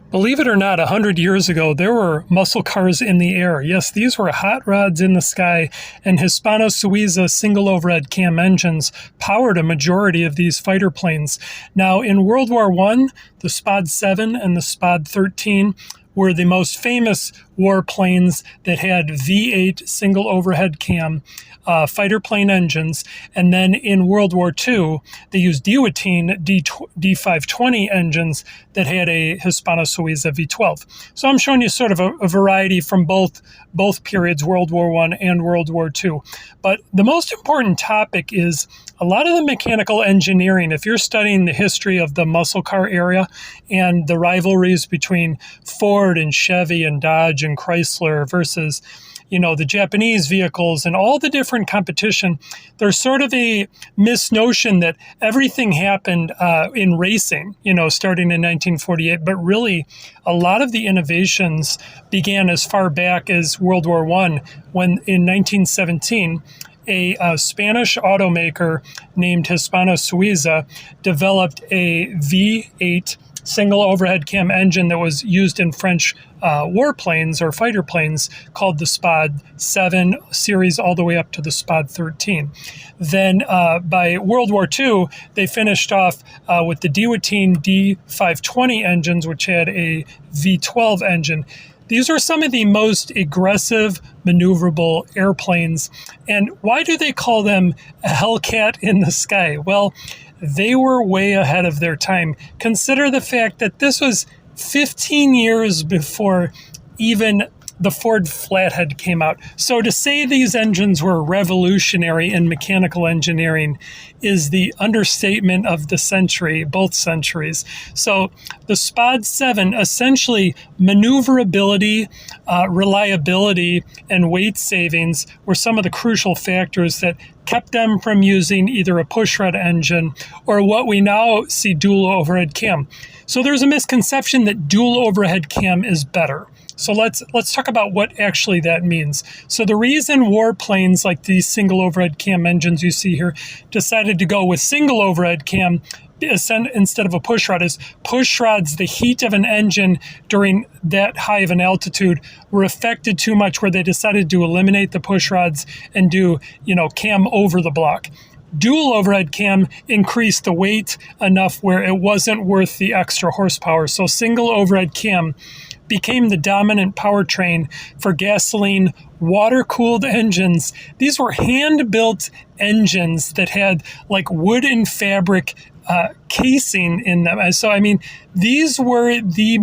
Believe it or not, 100 years ago, there were muscle cars in the air. Yes, these were hot rods in the sky, and Hispano-Suiza single overhead cam engines powered a majority of these fighter planes. Now, in World War I, the Spad 7 and the Spad 13 were the most famous warplanes that had V8 single overhead cam fighter plane engines. And then in World War II, they used Dewoitine D520 engines that had a Hispano-Suiza V12. So I'm showing you sort of a variety from both periods, World War I and World War II. But the most important topic is a lot of the mechanical engineering. If you're studying the history of the muscle car area and the rivalries between Ford and Chevy and Dodge and Chrysler versus the Japanese vehicles and all the different competition, there's sort of a misnotion that everything happened in racing, starting in 1948. But really, a lot of the innovations began as far back as World War I, when in 1917, a Spanish automaker named Hispano-Suiza developed a V8 single overhead cam engine that was used in French warplanes or fighter planes called the Spad 7 series all the way up to the Spad 13. Then by World War II, they finished off with the Dewoitine D520 engines, which had a V12 engine. These are some of the most aggressive, maneuverable airplanes. And why do they call them a Hellcat in the sky? Well, they were way ahead of their time. Consider the fact that this was 15 years before even the Ford Flathead came out. So to say these engines were revolutionary in mechanical engineering is the understatement of the century, both centuries. So the Spad 7, essentially maneuverability, reliability, and weight savings were some of the crucial factors that kept them from using either a pushrod engine or what we now see dual overhead cam. So there's a misconception that dual overhead cam is better. So let's talk about what actually that means. So the reason warplanes like these single overhead cam engines you see here decided to go with single overhead cam instead of a pushrod is pushrods, the heat of an engine during that high of an altitude were affected too much where they decided to eliminate the pushrods and do, cam over the block. Dual overhead cam increased the weight enough where it wasn't worth the extra horsepower. So single overhead cam became the dominant powertrain for gasoline water-cooled engines. These were hand-built engines that had like wood and fabric casing in them. So, these were the